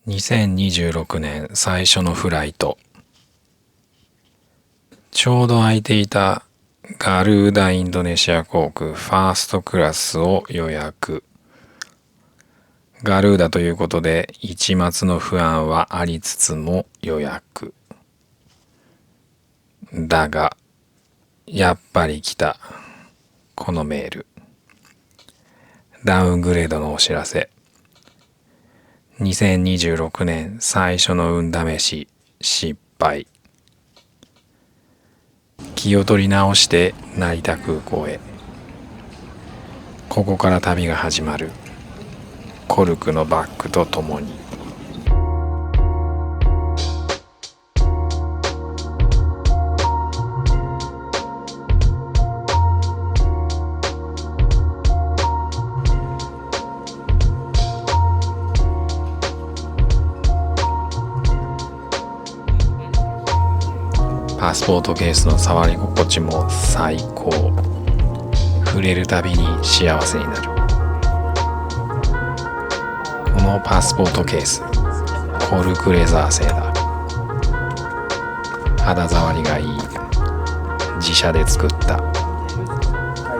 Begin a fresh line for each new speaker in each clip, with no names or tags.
2026年最初のフライト。ちょうど空いていたガルーダインドネシア航空ファーストクラスを予約。ガルーダということで一抹の不安はありつつも予約。だが、やっぱり来た。このメール。ダウングレードのお知らせ。2026年最初の運試し失敗。気を取り直して成田空港へ。ここから旅が始まる。コルクのバッグとともに。パスポートケースの触り心地も最高。触れるたびに幸せになる。このパスポートケース、コルクレザー製だ。肌触りがいい。自社で作った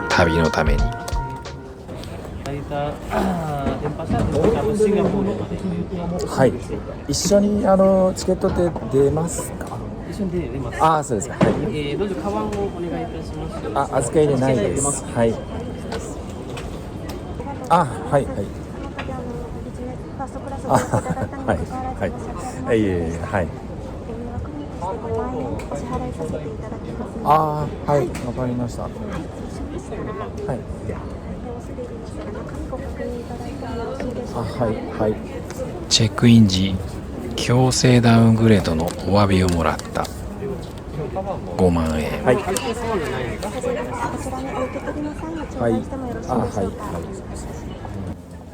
旅のために。
はい、一緒にチケットで出ますか？
一緒に出ます。
ああ、そうですか。はい。
どうぞカバンをお願いいたします。
あ、預かりでないです。はい。あ、はいはい。あ、はいはい。はい。ああ、はい、わかりました。はい。あ、はいはい。
チェックイン時、強制ダウングレードのお詫びをもらった。5万円。
はい。はい。あ、はいはい。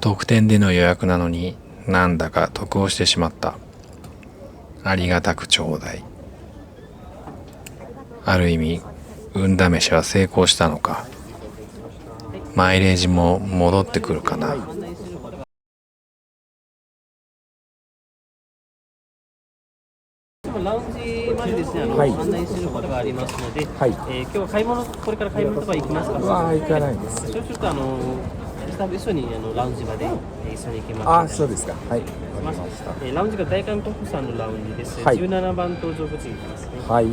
特典での予約なのになんだか得をしてしまった。ありがたくちょうだい。ある意味運試しは成功したのか。マイレージも戻ってくるかな。
ラウンジまでですね、
はい
案内することがありますので、
はい。
今日は買い物、これから買い物とか行きますか？
行かないです。
そうすると一緒にラウンジまで一緒に行きます。
あ、そうですか。はい。わかりました。
ラウンジが大韓国産のラウンジです。
はい
17番搭乗口に行きますね。
はい。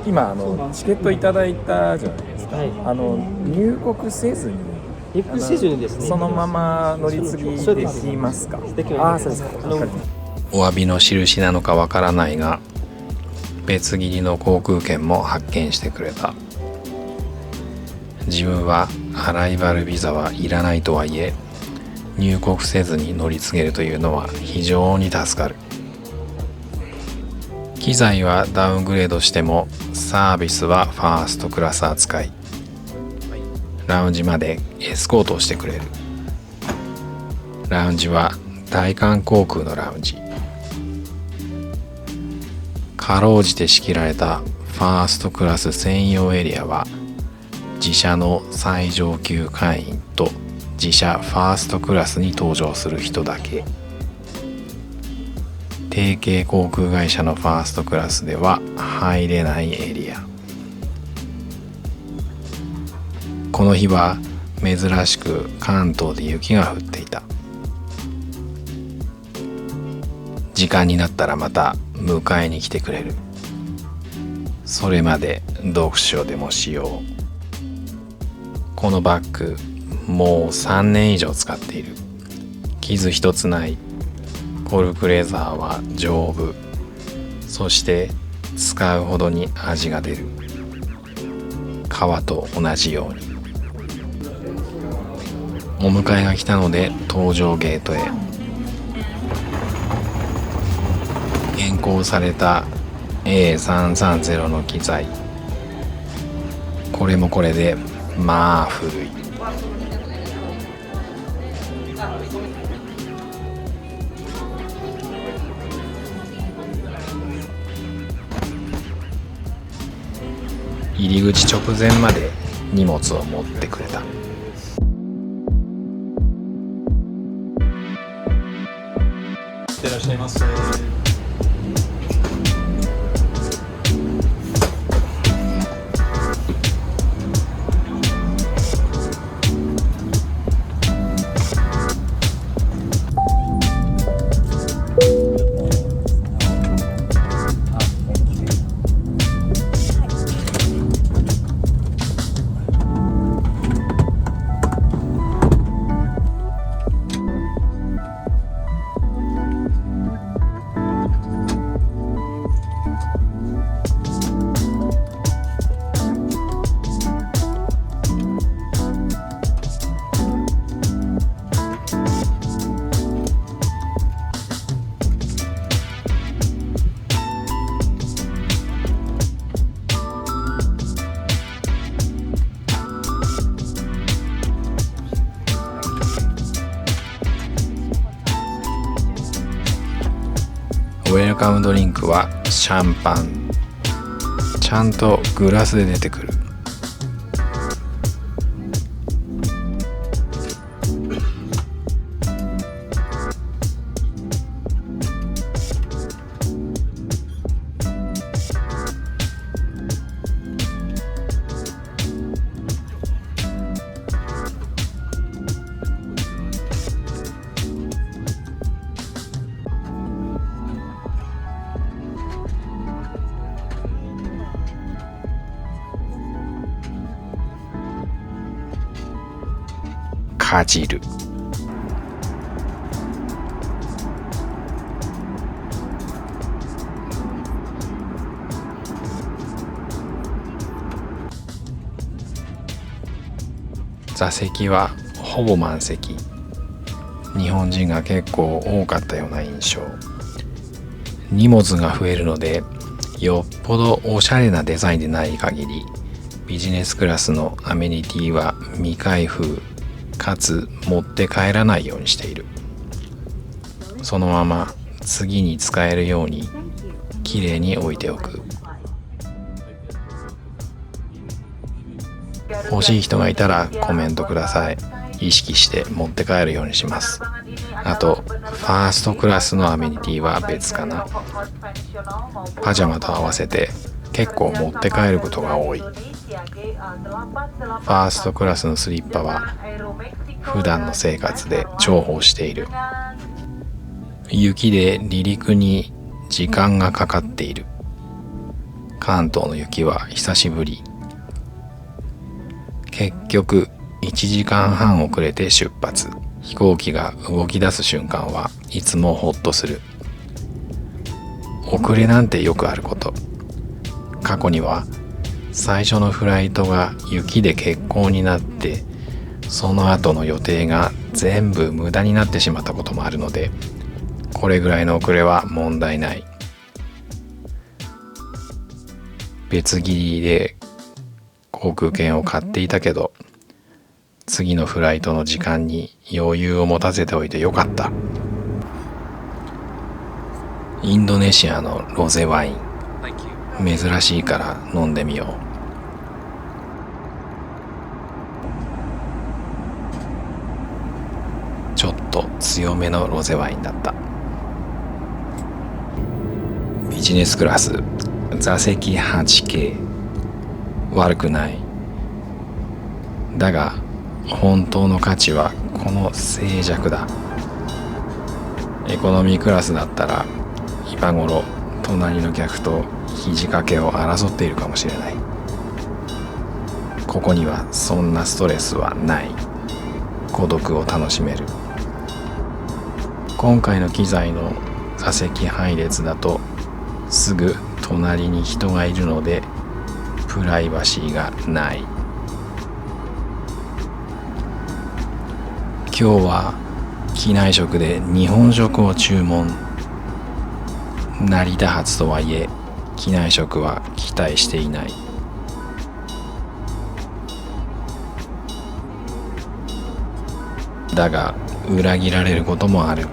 今チケットいただいたじゃないですか。
はい。
入国せずに
リップせずにですね、
そのまま乗り継ぎできますか？
できます。
そうですか。わかりました。
お詫びの印なのかわからないが、別切りの航空券も発見してくれた。自分はアライバルビザはいらないとはいえ、入国せずに乗り継げるというのは非常に助かる。機材はダウングレードしてもサービスはファーストクラス扱い。ラウンジまでエスコートをしてくれる。ラウンジは大韓航空のラウンジ。かろうじて仕切られたファーストクラス専用エリアは自社の最上級会員と自社ファーストクラスに搭乗する人だけ。提携航空会社のファーストクラスでは入れないエリア。この日は珍しく関東で雪が降っていた。時間になったらまた迎えに来てくれる。それまで読書でもしよう。このバッグもう3年以上使っている。傷一つない。コルクレザーは丈夫。そして使うほどに味が出る。革と同じように。お迎えが来たので搭乗ゲートへ。変更された A330 の機材。これもこれでまあ古い。入り口直前まで荷物を持ってくれた。
ってらっしゃいませ。
ウェルカムドリンクはシャンパン。ちゃんとグラスで出てくる。かじる。座席はほぼ満席。日本人が結構多かったような印象。荷物が増えるので、よっぽどおしゃれなデザインでない限り、ビジネスクラスのアメニティは未開封かつ持って帰らないようにしている。そのまま次に使えるようにきれいに置いておく。欲しい人がいたらコメントください。意識して持って帰るようにします。あとファーストクラスのアメニティは別かな。パジャマと合わせて結構持って帰ることが多い。ファーストクラスのスリッパは普段の生活で重宝している。雪で離陸に時間がかかっている。関東の雪は久しぶり。結局1時間半遅れて出発。飛行機が動き出す瞬間はいつもホッとする。遅れなんてよくあること。過去には最初のフライトが雪で欠航になって、その後の予定が全部無駄になってしまったこともあるので、これぐらいの遅れは問題ない。別切りで航空券を買っていたけど、次のフライトの時間に余裕を持たせておいてよかった。インドネシアのロゼワイン、珍しいから飲んでみよう。ちょっと強めのロゼワインだった。ビジネスクラス座席 8K、 悪くない。だが本当の価値はこの静寂だ。エコノミークラスだったら今頃隣の客と肘掛けを争っているかもしれない。ここにはそんなストレスはない。孤独を楽しめる。今回の機材の座席配列だとすぐ隣に人がいるのでプライバシーがない。今日は機内食で日本食を注文。成田発とはいえ機内食は期待していない。だが裏切られることもある。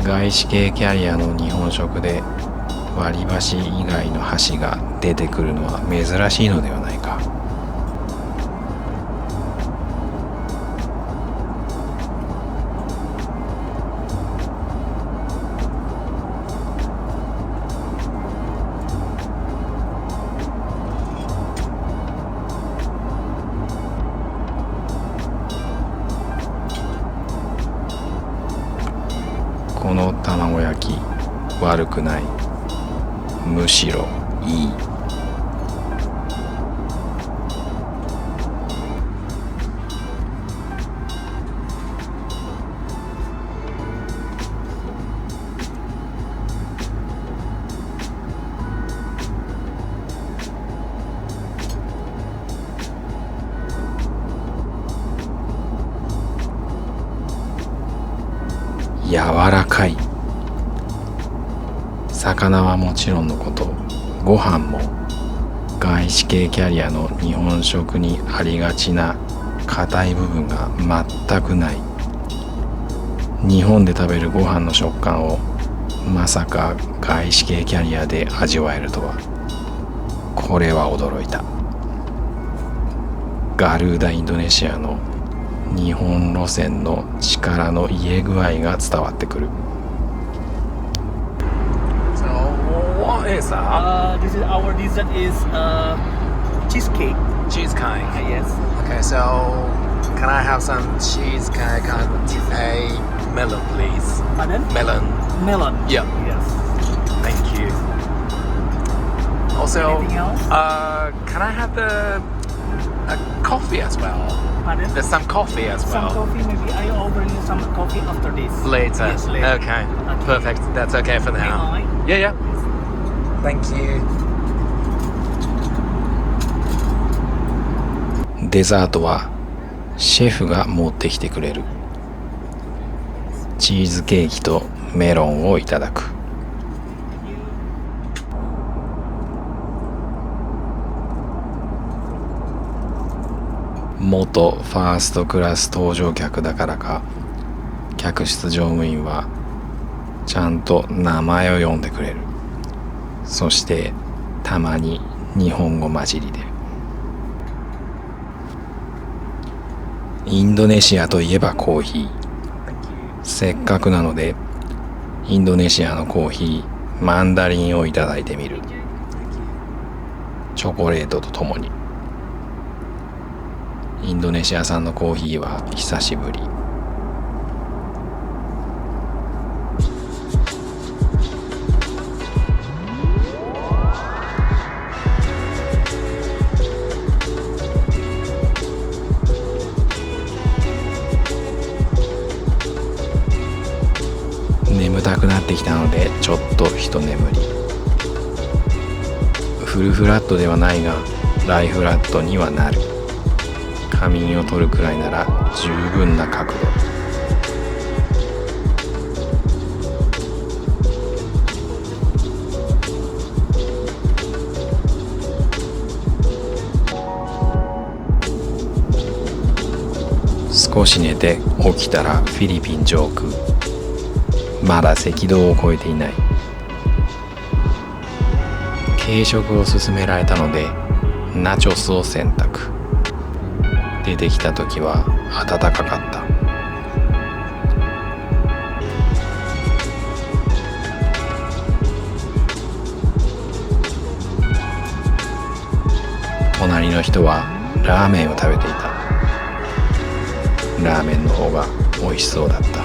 外資系キャリアの日本食で割り箸以外の箸が出てくるのは珍しいのではないか。悪くない。むしろいい。柔らかい。魚はもちろんのこと、ご飯も外資系キャリアの日本食にありがちな硬い部分が全くない。日本で食べるご飯の食感をまさか外資系キャリアで味わえるとは。これは驚いた。ガルーダインドネシアの日本路線の力の入れ具合が伝わってくる。
So what is that?
This is our dessert is cheesecake.
Cheesecake.
Yes.
Okay, so can I have some cheesecake and a melon, please?
Pardon?
Melon.
Melon.
Yeah.
Yes.
Thank you. Also,
Anything else?
can I have the coffee as well?
Pardon?
There's some coffee as
Some
well.
coffee. Maybe I order you some coffee after this.
Later.
Yes, later.
Okay. Perfect. That's okay for now.
Alright.
Yeah, yeah. Thank you.
デザートはシェフが持ってきてくれる。チーズケーキとメロンをいただく。元ファーストクラス搭乗客だからか、客室乗務員はちゃんと名前を呼んでくれる。そしてたまに日本語混じりで。インドネシアといえばコーヒー。せっかくなのでインドネシアのコーヒーマンダリンをいただいてみる。チョコレートとともに。インドネシア産のコーヒーは久しぶり。眠たくなってきたのでちょっと一眠り。フルフラットではないがライフラットにはなる。仮眠を取るくらいなら十分な角度。少し寝て起きたらフィリピン上空。まだ赤道を越えていない。軽食を勧められたのでナチョスを選択。出てきた時は暖かかった。隣の人はラーメンを食べていた。ラーメンの方が美味しそうだった。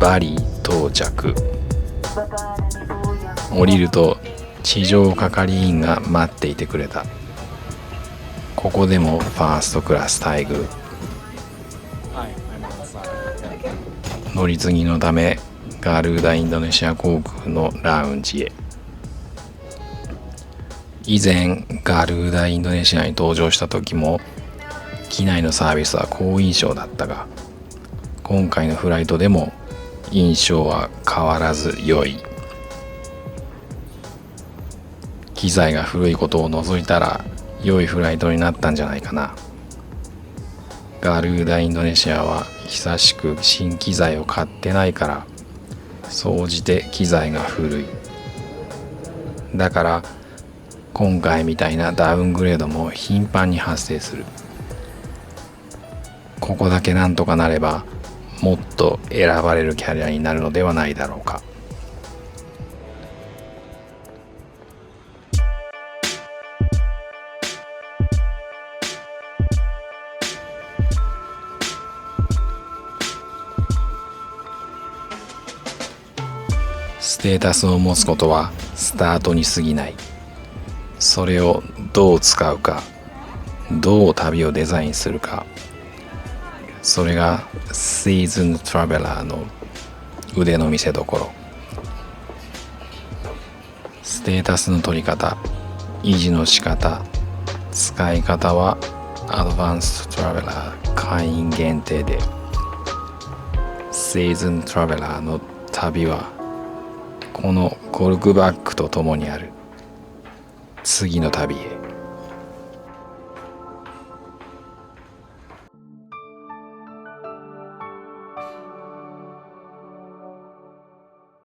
バリ到着。降りると地上係員が待っていてくれた。ここでもファーストクラス待遇。乗り継ぎのためガルーダインドネシア航空のラウンジへ。以前ガルーダインドネシアに搭乗した時も機内のサービスは好印象だったが、今回のフライトでも印象は変わらず良い。機材が古いことを除いたら良いフライトになったんじゃないかな。ガルーダインドネシアは久しく新機材を買ってないから総じて機材が古い。だから今回みたいなダウングレードも頻繁に発生する。ここだけなんとかなればもっと選ばれるキャリアになるのではないだろうか。ステータスを持つことはスタートに過ぎない。それをどう使うか、どう旅をデザインするか、それがシーズントラベラーの腕の見せ所。ステータスの取り方、維持の仕方、使い方はアドバンストトラベラー会員限定で、シーズントラベラーの旅はこのコルクバッグとともにある。次の旅へ。